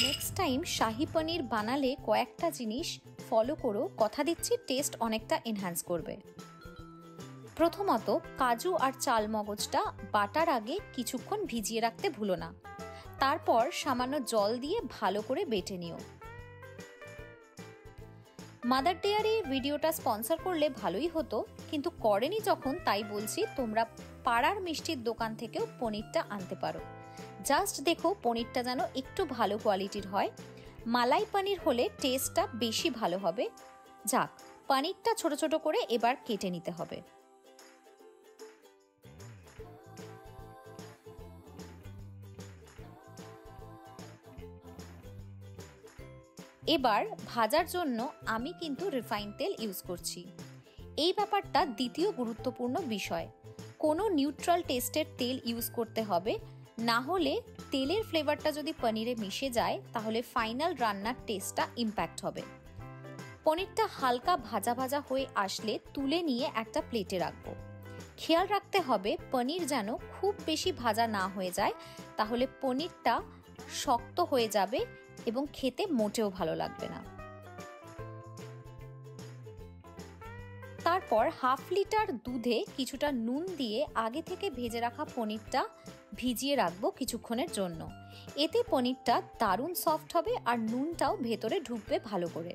Next time শাহি পনির বানালে কয়েকটা জিনিস ফলো করো, কথা দিচ্ছি টেস্ট অনেকটা এনহ্যান্স করবে। প্রথমত, কাজু আর চাল মগজটা বাটার আগে কিছুক্ষণ ভিজিয়ে রাখতে ভুলো না। তারপর সামান্য জল দিয়ে ভালো করে বেটে নিও। মাদার ডেয়ারি ভিডিওটা স্পন্সর করলে ভালোই হতো, কিন্তু করেনি যখন, তাই বলছি তোমরা পাড়ার মিষ্টির দোকান থেকেও পনিরটা আনতে পারো। জাস্ট দেখো পনিরটা যেন একটু ভালো কোয়ালিটির হয়। মালাই পনির হলে টেস্টটা বেশি ভালো হবে। যাক, পনিরটা ছোট ছোট করে এবার কেটে নিতে হবে। এবার ভাজার জন্য আমি কিন্তু রিফাইন তেল ইউজ করছি। এই ব্যাপারটা দ্বিতীয় গুরুত্বপূর্ণ বিষয়। কোনো নিউট্রাল টেস্টের তেল ইউজ করতে হবে, না হলে তেলের ফ্লেভারটা যদি পনিরে মিশে যায় তাহলে ফাইনাল রান্নার টেস্টটা ইম্প্যাক্ট হবে। পনিরটা হালকা ভাজা ভাজা হয়ে আসলে তুলে নিয়ে একটা প্লেটে রাখবো। খেয়াল রাখতে হবে পনির যেন খুব বেশি ভাজা না হয়ে যায়, তাহলে পনিরটা শক্ত হয়ে যাবে এবং খেতে মোটেও ভালো লাগবে না। তারপর হাফ লিটার দুধে কিছুটা নুন দিয়ে আগে থেকে ভেজে রাখা পনিরটা ভিজিয়ে রাখবো কিছুক্ষণের জন্য। এতে পনিরটা দারুণ সফট হবে আর নুনটাও ভেতরে ঢুকবে ভালো করে।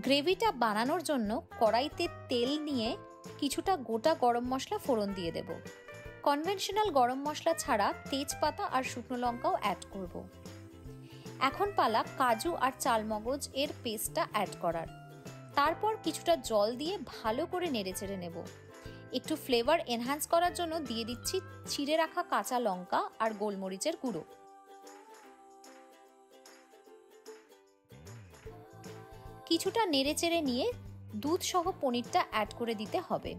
গ্রেভিটা বানানোর জন্য কড়াইতে তেল নিয়ে কিছুটা গোটা গরম মশলা ফোড়ন দিয়ে দেব। কনভেনশনাল গরম মশলা ছাড়া তেজপাতা আর শুকনো লঙ্কাও অ্যাড করব। এখন পালা কাজু আর চালমগজ এর পেস্টটা অ্যাড করার। তারপর কিছুটা জল দিয়ে ভালো করে নেড়েচেড়ে নেব। একটু ফ্লেভার এনহ্যান্স করার জন্য দিয়ে দিচ্ছি চিড়ে রাখা কাঁচা লঙ্কা আর গোলমরিচের গুঁড়ো। কিছুটা নেড়েচেড়ে নিয়ে দুধ সহ পনিরটা অ্যাড করে দিতে হবে।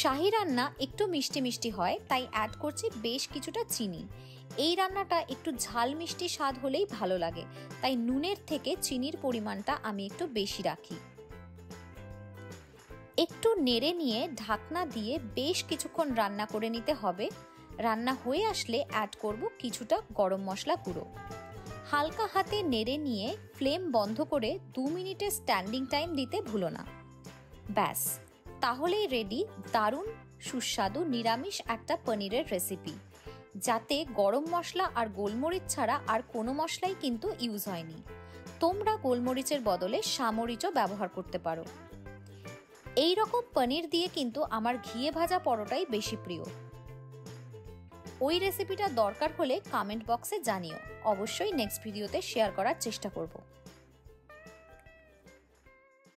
শাহি রান্না একটু মিষ্টি মিষ্টি হয়, তাই অ্যাড করছি বেশ কিছুটা চিনি। এই রান্নাটা একটু ঝাল মিষ্টি স্বাদ হলেই ভালো লাগে, তাই নুনের থেকে চিনির পরিমাণটা আমি একটু বেশি রাখি। একটু নেড়ে নিয়ে ঢাকনা দিয়ে বেশ কিছুক্ষণ রান্না করে নিতে হবে। রান্না হয়ে আসলে অ্যাড করব কিছুটা গরম মশলা গুঁড়ো। হালকা হাতে নেড়ে নিয়ে ফ্লেম বন্ধ করে 2 মিনিটের স্ট্যান্ডিং টাইম দিতে ভুলো না। ব্যাস, তাহলেই রেডি দারুণ সুস্বাদু নিরামিষ একটা পনিরের রেসিপি, যাতে গরম মশলা আর গোলমরিচ ছাড়া আর কোনো মশলাই কিন্তু ইউজ হয়নি। তোমরা গোলমরিচের বদলে সামরিচও ব্যবহার করতে পারো। এই রকম পনির দিয়ে কিন্তু আমার ঘিয়ে ভাজা পরোটাই বেশি প্রিয়। ওই রেসিপিটা দরকার হলে কমেন্ট বক্সে জানিও, অবশ্যই নেক্সট ভিডিওতে শেয়ার করার চেষ্টা করব।